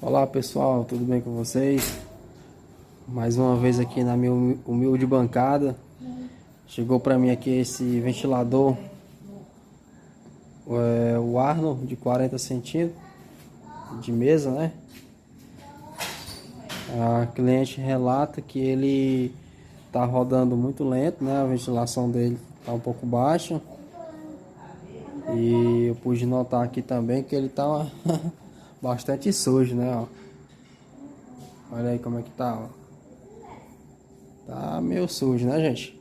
Olá pessoal, tudo bem com vocês? Mais uma vez aqui na minha humilde bancada. Chegou para mim aqui esse ventilador, o Arno de 40 centímetros de mesa, né? A cliente relata que ele tá rodando muito lento, né? A ventilação dele tá um pouco baixa. E eu pude notar aqui também que ele tá bastante sujo, né? Ó. Olha aí como é que tá, ó. Tá meio sujo, né, gente?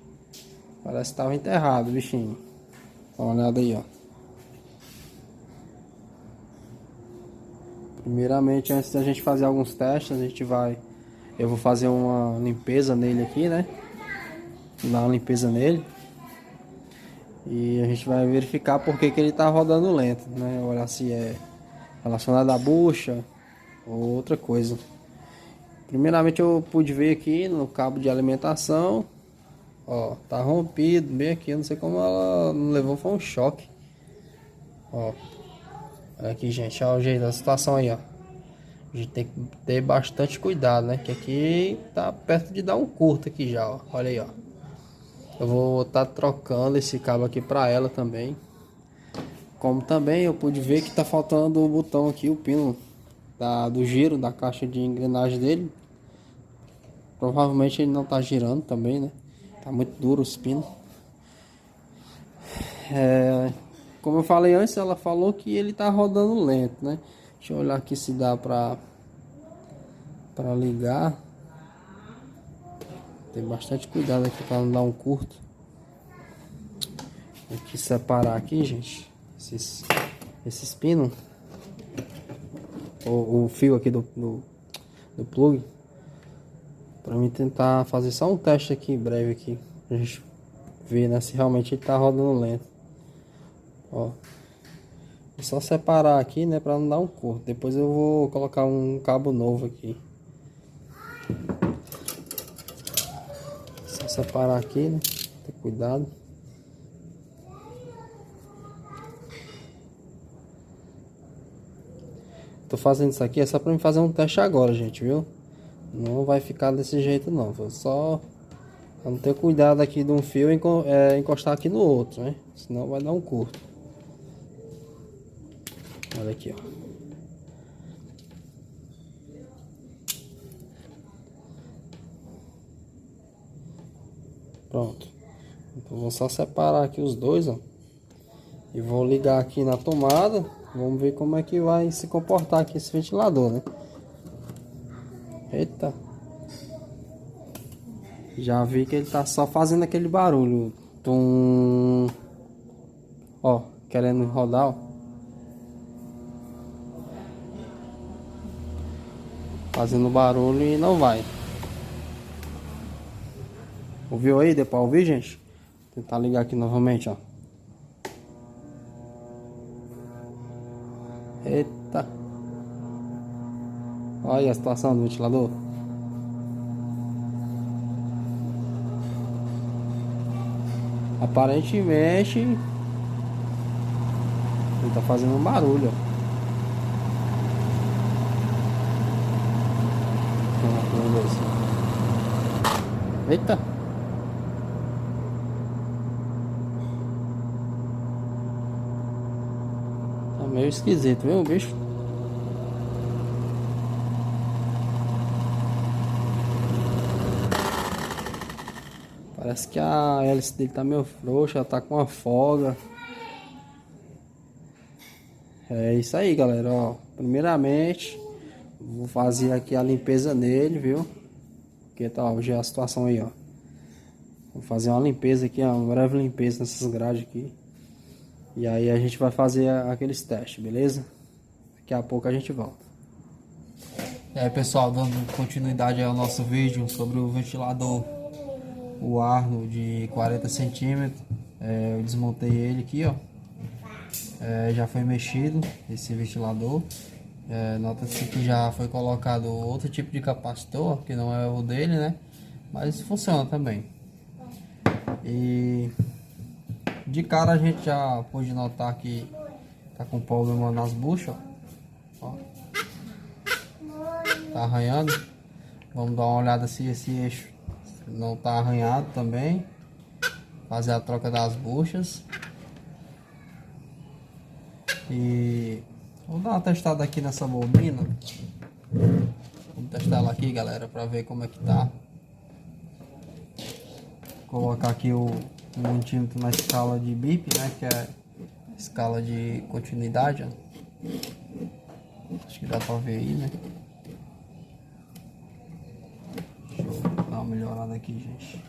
Parece que tava enterrado o bichinho. Dá uma olhada aí, ó. Primeiramente, antes da gente fazer alguns testes, eu vou fazer uma limpeza nele aqui, né? Dar uma limpeza nele. E a gente vai verificar por que ele tá rodando lento, né? Olhar se é relacionado à bucha ou outra coisa. Primeiramente, eu pude ver aqui no cabo de alimentação. Ó, tá rompido bem aqui. Eu não sei como ela não levou, foi um choque. Ó, olha aqui, gente. Olha o jeito da situação aí, ó. A gente tem que ter bastante cuidado, né? Que aqui tá perto de dar um curto aqui já, ó. Olha aí, ó. Eu vou estar trocando esse cabo aqui para ela também. Como também eu pude ver que tá faltando o botão aqui, o pino do giro da caixa de engrenagem dele. Provavelmente ele não tá girando também, né? Tá muito duro os pinos. Como eu falei antes, ela falou que ele tá rodando lento, né? Deixa eu olhar aqui se dá para ligar. Tem bastante cuidado aqui para não dar um curto. Tem que separar aqui, gente, esses pinos. O fio aqui do plug. Para mim tentar fazer só um teste aqui breve aqui. Pra gente ver, né, se realmente ele tá rodando lento. Ó. É só separar aqui, né, para não dar um curto. Depois eu vou colocar um cabo novo aqui. Só separar aqui, né? Ter cuidado. Tô fazendo isso aqui é só para mim fazer um teste agora, gente, viu? Não vai ficar desse jeito não. Vou só não ter cuidado aqui de um fio encostar aqui no outro, né? Senão vai dar um curto. Olha aqui, ó. Pronto. Então vou só separar aqui os dois, ó. E vou ligar aqui na tomada. Vamos ver como é que vai se comportar aqui esse ventilador, né? Eita. Já vi que ele tá só fazendo aquele barulho. Tum. Ó, querendo rodar, ó. Fazendo barulho e não vai. Ouviu aí? Deu pra ouvir, gente? Vou tentar ligar aqui novamente, ó. Eita. Olha aí a situação do ventilador. Aparentemente ele tá fazendo um barulho, ó. Eita. Tá meio esquisito, viu, bicho? Parece que a hélice dele tá meio frouxa, tá com uma folga. É isso aí, galera, ó. Primeiramente, vou fazer aqui a limpeza nele, viu? Porque tá, hoje é a situação aí, ó. Vou fazer uma limpeza aqui, ó, uma breve limpeza nessas grades aqui. E aí a gente vai fazer aqueles testes, beleza? Daqui a pouco a gente volta. E aí, pessoal, dando continuidade ao nosso vídeo sobre o ventilador, o Arno de 40 centímetros. Eu desmontei ele aqui, ó. Já foi mexido esse ventilador. Nota-se que já foi colocado outro tipo de capacitor, que não é o dele, né? Mas funciona também. E de cara a gente já pôde notar que tá com problema nas buchas, ó. tá arranhando. Vamos dar uma olhada se esse eixo não tá arranhado também. Fazer a troca das buchas. E vou dar uma testada aqui nessa bobina. Vamos testar ela aqui, galera, para ver como é que tá. Vou colocar aqui o multímetro na escala de BIP, né, que é escala de continuidade, ó. Acho que dá para ver aí, né? Deixa eu dar uma melhorada aqui, gente.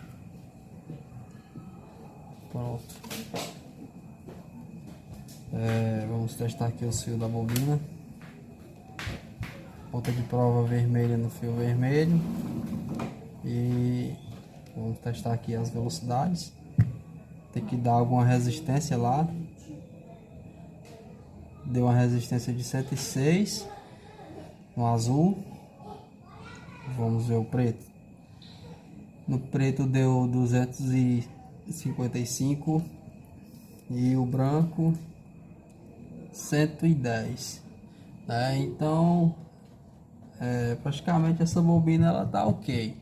Pronto. Vamos testar aqui o fio da bobina. Ponta de prova vermelha no fio vermelho. E vamos testar aqui as velocidades. Tem que dar alguma resistência lá. Deu uma resistência de 106 no azul. Vamos ver o preto. No preto deu 255 e o branco 110, né? Então praticamente essa bobina ela tá ok.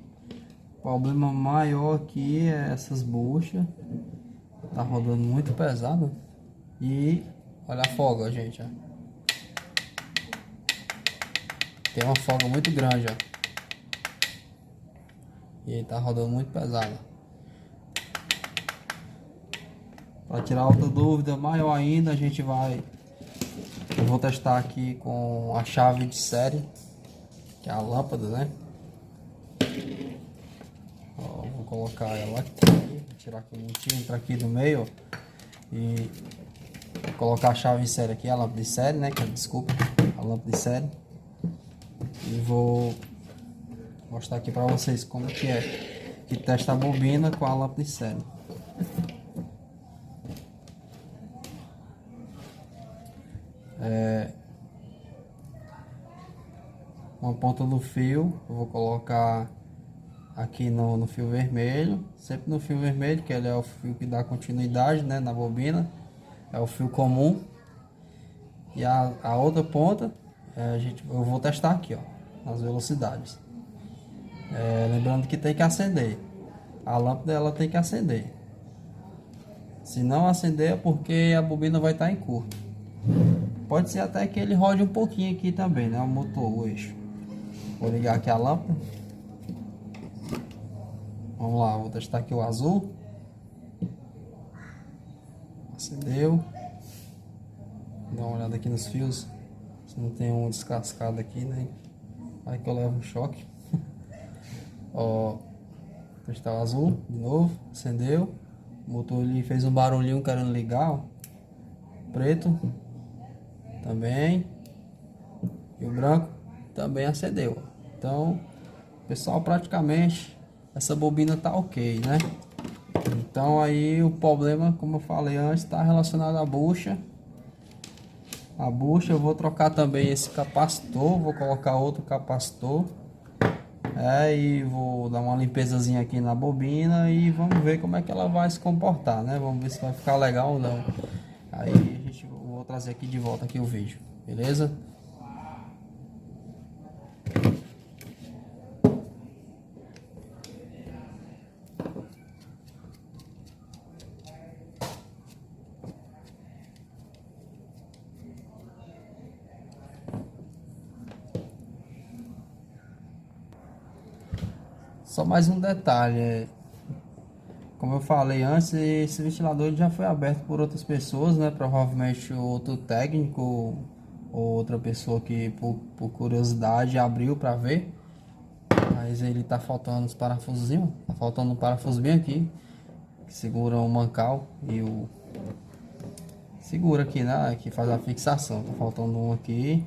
O problema maior aqui é essas buchas, tá rodando muito pesado. E olha a folga, gente, ó. Tem uma folga muito grande, ó. E tá rodando muito pesado. Para tirar outra dúvida maior ainda, eu vou testar aqui com a chave de série, que é a lâmpada, né? Ó, vou colocar ela aqui, vou tirar aqui um multímetro aqui do meio, ó, e vou colocar a chave de série aqui, a lâmpada de série, né? Desculpa, a lâmpada de série. E vou mostrar aqui para vocês como que é que testa a bobina com a lâmpada de série. Uma ponta do fio eu vou colocar aqui no fio vermelho, sempre no fio vermelho, que ele é o fio que dá continuidade, né, na bobina, é o fio comum. E a outra ponta eu vou testar aqui, ó, nas velocidades. Lembrando que tem que acender, a lâmpada ela tem que acender. Se não acender é porque a bobina vai estar em curto. Pode ser até que ele rode um pouquinho aqui também, né, o motor, o eixo. Vou ligar aqui a lâmpada. Vamos lá, vou testar aqui o azul. Acendeu. Dá uma olhada aqui nos fios, se não tem um descascado aqui, né? Vai que eu levo um choque. Ó, testar o azul de novo. Acendeu. O motor ele fez um barulhinho querendo ligar, ó. Preto também. E o branco também acendeu. Então, pessoal, praticamente essa bobina tá ok, né? Então aí o problema, como eu falei antes, está relacionado à bucha. A bucha eu vou trocar também esse capacitor, vou colocar outro capacitor. E vou dar uma limpezazinha aqui na bobina e vamos ver como é que ela vai se comportar, né? Vamos ver se vai ficar legal ou não. Aí vou trazer aqui de volta aqui o vídeo, beleza? Só mais um detalhe, como eu falei antes, esse ventilador já foi aberto por outras pessoas, né? Provavelmente outro técnico ou outra pessoa que por curiosidade abriu para ver. Mas ele tá faltando os parafusinhos, tá faltando um parafuso bem aqui, que segura o mancal e o... segura aqui, né? Que faz a fixação, tá faltando um aqui.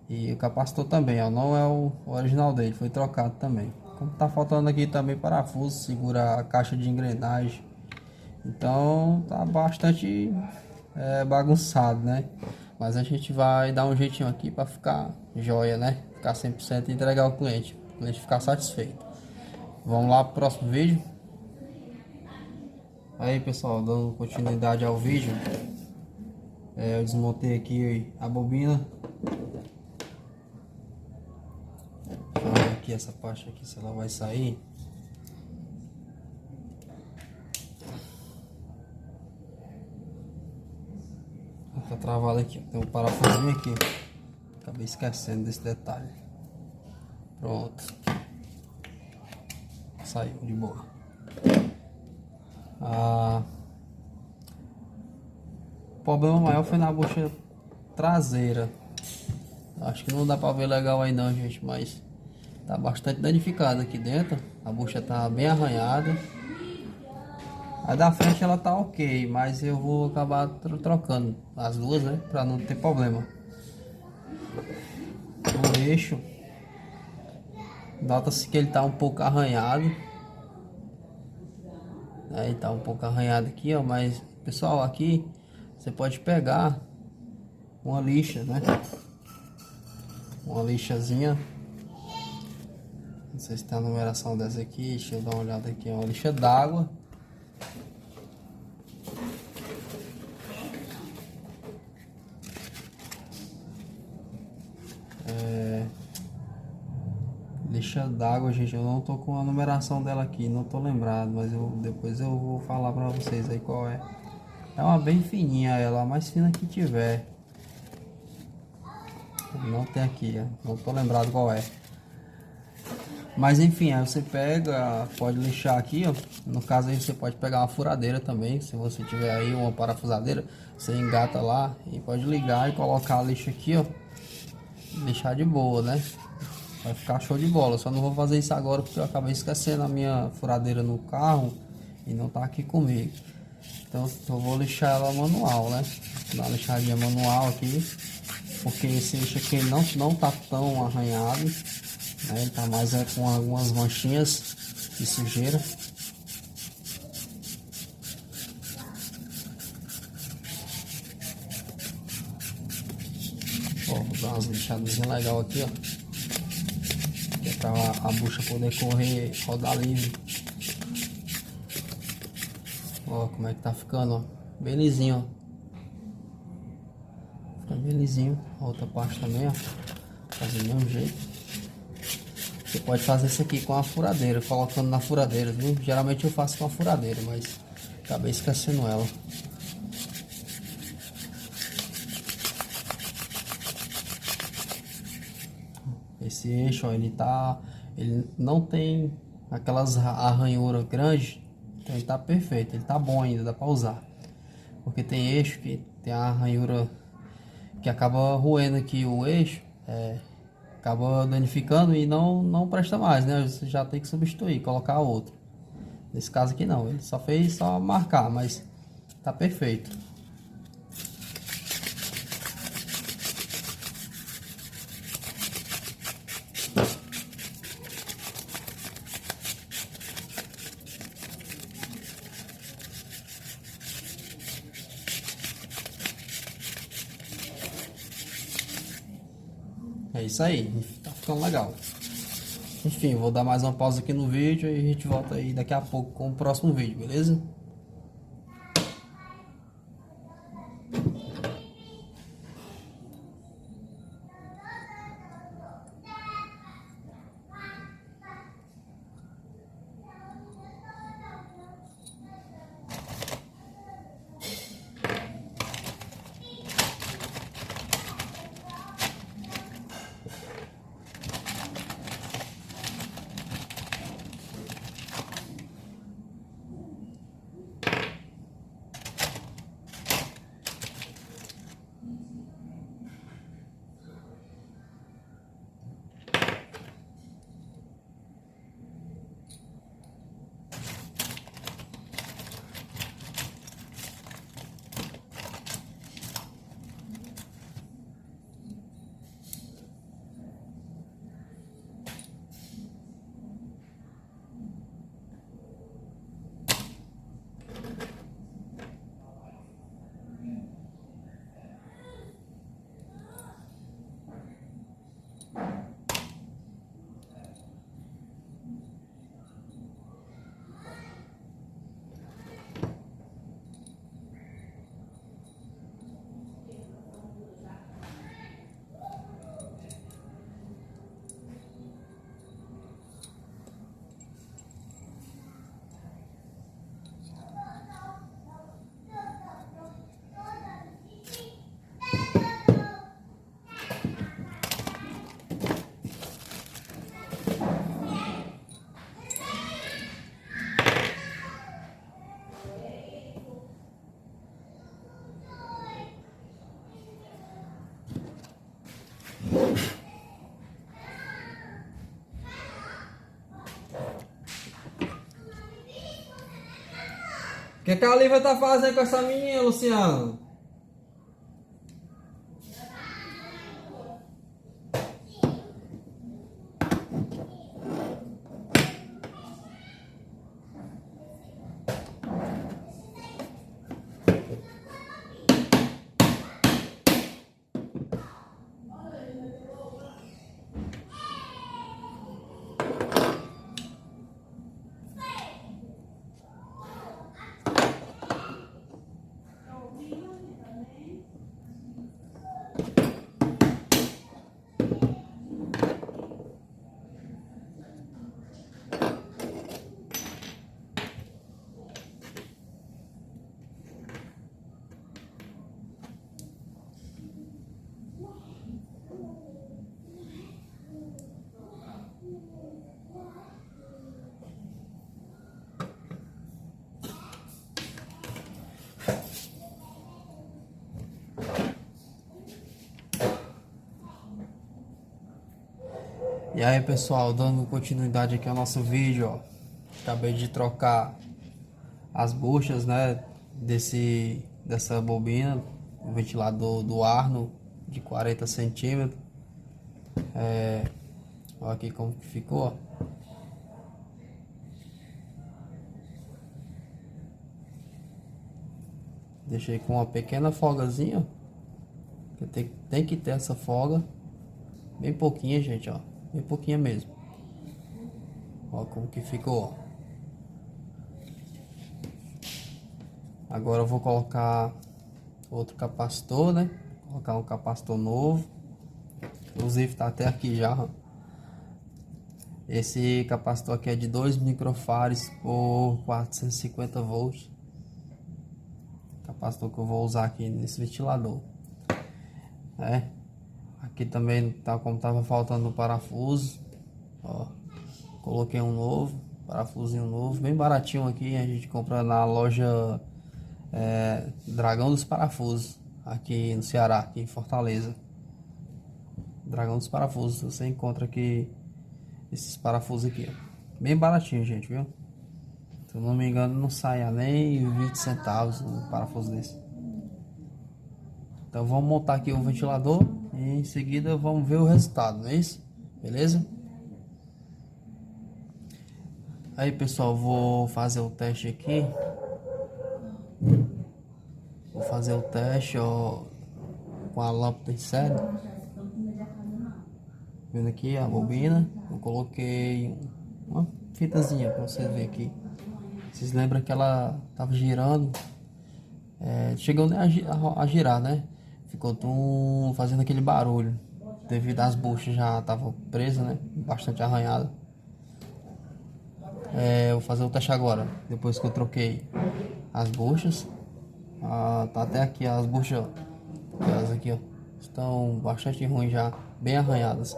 E o capacitor também, ó, não é o original dele, foi trocado também. Como tá faltando aqui também parafuso, segura a caixa de engrenagem. Então tá bastante bagunçado, né? Mas a gente vai dar um jeitinho aqui para ficar joia, né? Ficar 100% e entregar ao cliente, o cliente ficar satisfeito. Vamos lá pro próximo vídeo. Aí pessoal, dando continuidade ao vídeo, eu desmontei aqui a bobina. aqui essa parte aqui, se ela vai sair. Tá travada aqui, tem um parafusinho aqui. Acabei esquecendo desse detalhe. Pronto. Saiu de boa. O problema maior foi na bucha traseira. Acho que não dá pra ver legal aí não, gente, mas tá bastante danificada aqui dentro. A bucha tá bem arranhada. A da frente ela tá ok, mas eu vou acabar trocando as duas, né, pra não ter problema. O eixo, nota-se que ele tá um pouco arranhado. Ele tá um pouco arranhado aqui, ó, mas pessoal, aqui você pode pegar uma lixa, né? Uma lixazinha. Não sei se tem a numeração dessa aqui, deixa eu dar uma olhada aqui, uma lixa d'água. Lixa d'água, gente, eu não tô com a numeração dela aqui, não tô lembrado, mas depois eu vou falar pra vocês aí qual é. É uma bem fininha ela, a mais fina que tiver. Não tem aqui, ó, não tô lembrado qual é. Mas enfim, aí você pega, pode lixar aqui, ó. No caso aí você pode pegar uma furadeira também, se você tiver aí uma parafusadeira, você engata lá e pode ligar e colocar a lixa aqui, ó. Lixar de boa, né? Vai ficar show de bola. Só não vou fazer isso agora porque eu acabei esquecendo a minha furadeira no carro e não tá aqui comigo. Então eu vou lixar ela manual, né? Dar uma lixadinha manual aqui, porque esse lixo aqui não tá tão arranhado, né? Ele tá mais com algumas manchinhas de sujeira. Ó, vou dar umas lixadas legal aqui, ó. Que é pra a bucha poder correr, rodar livre. Ó, como é que tá ficando, ó. Bem lisinho, ó. Fica bem lisinho. A outra parte também, ó. Fazer do mesmo jeito. Você pode fazer isso aqui com a furadeira, colocando na furadeira, viu? Geralmente eu faço com a furadeira, mas acabei esquecendo ela. Esse eixo, ó, ele não tem aquelas arranhuras grandes, então ele tá perfeito, ele tá bom ainda, dá pra usar. Porque tem eixo que tem a arranhura que acaba roendo aqui o eixo, acaba danificando e não presta mais, né? Você já tem que substituir, colocar outro. Nesse caso aqui não, ele só fez só marcar, mas tá perfeito. É isso aí, tá ficando legal. Enfim, vou dar mais uma pausa aqui no vídeo e a gente volta aí daqui a pouco com o próximo vídeo, beleza? O que a Lívia tá fazendo com essa menina, Luciano? E aí pessoal, dando continuidade aqui ao nosso vídeo, ó. Acabei de trocar as buchas, né, dessa bobina, o ventilador do Arno de 40 centímetros. Olha aqui como que ficou, ó. Deixei com uma pequena folgazinha, ó. Tem que ter essa folga, bem pouquinha, gente, ó. Bem pouquinha mesmo. Olha como que ficou. Agora eu vou colocar outro capacitor, né? Vou colocar um capacitor novo. Inclusive tá até aqui já. Ó. Esse capacitor aqui é de 2 microfarads por 450 volts. Capacitor que eu vou usar aqui nesse ventilador. Aqui também tá como tava faltando o parafuso, ó, coloquei um novo, parafusinho novo, bem baratinho aqui, a gente compra na loja Dragão dos Parafusos, aqui no Ceará, aqui em Fortaleza. Dragão dos Parafusos, você encontra aqui esses parafusos aqui, ó, bem baratinho, gente, viu? Se eu não me engano, não sai nem 20 centavos um parafuso desse. Então vamos montar aqui o ventilador e em seguida vamos ver o resultado, não é isso? Beleza? Aí pessoal, vou fazer o teste aqui. Vou fazer o teste, ó, com a lâmpada em série. Vendo aqui a bobina, eu coloquei uma fitazinha para vocês verem aqui. Vocês lembram que ela tava girando? Chegou a girar, né? Ficou fazendo aquele barulho devido às buchas já estavam presas, né? Bastante arranhada. Eu vou fazer o teste agora. Depois que eu troquei as buchas, tá até aqui as buchas, elas aqui, ó, estão bastante ruins já, bem arranhadas.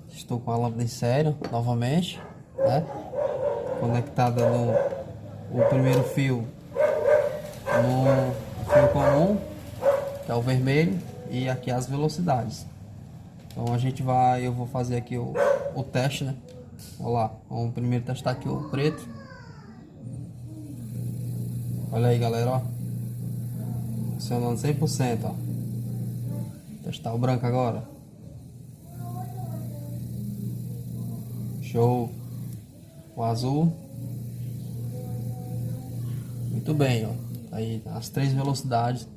Estou com a lâmpada em série novamente, né? Conectada no primeiro fio no fio comum, que é o vermelho, e aqui as velocidades. Então eu vou fazer aqui o teste, né? Olha lá, vamos primeiro testar aqui o preto. Olha aí, galera, ó, funcionando 100%, ó. Testar o branco agora. Show. O azul. Muito bem, ó. Aí as 3 velocidades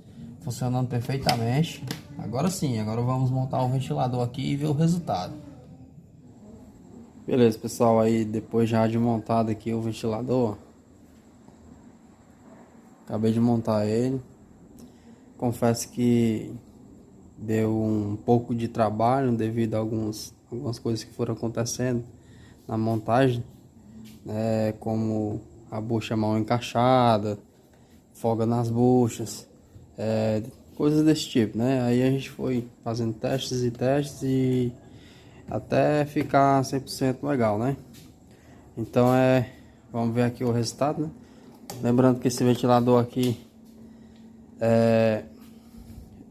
funcionando perfeitamente. Agora sim, agora vamos montar o ventilador aqui e ver o resultado. Beleza, pessoal, aí depois já de montado aqui o ventilador, acabei de montar ele. Confesso que deu um pouco de trabalho devido a algumas coisas que foram acontecendo na montagem, né, como a bucha mal encaixada, folga nas buchas, coisas desse tipo, né? Aí a gente foi fazendo testes e até ficar 100% legal, né? Então vamos ver aqui o resultado, né? Lembrando que esse ventilador aqui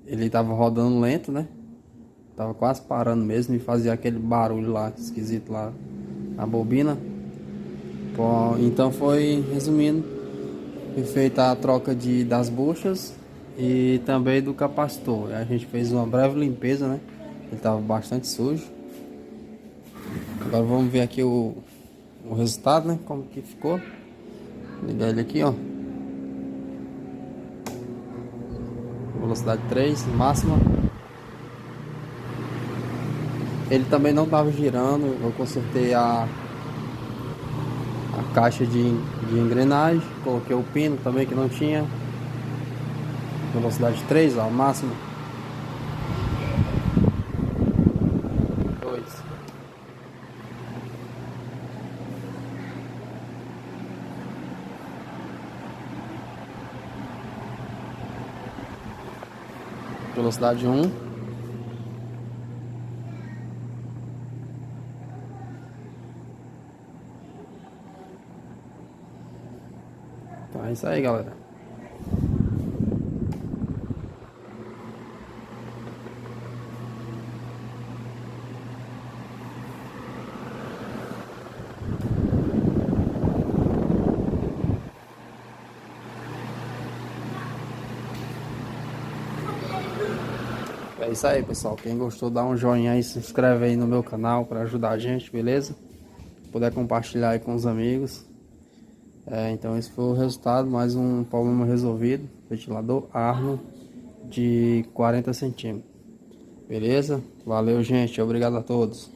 ele tava rodando lento, né? Tava quase parando mesmo e fazia aquele barulho lá, esquisito lá na bobina. Bom, então foi, resumindo, foi feita a troca das buchas e também do capacitor. A gente fez uma breve limpeza, né? Ele tava bastante sujo. Agora vamos ver aqui o resultado, né? Como que ficou. Ligar ele aqui, ó. Velocidade 3, máxima. Ele também não estava girando. Eu consertei a caixa de engrenagem. Coloquei o pino também que não tinha. Velocidade 3, ó, máxima. 2. Velocidade 1. Então é isso aí, galera. É isso aí, pessoal. Quem gostou, dá um joinha aí, se inscreve aí no meu canal para ajudar a gente, beleza? Se puder compartilhar aí com os amigos. Então esse foi o resultado, mais um problema resolvido. Ventilador Arno de 40 centímetros. Beleza? Valeu, gente. Obrigado a todos.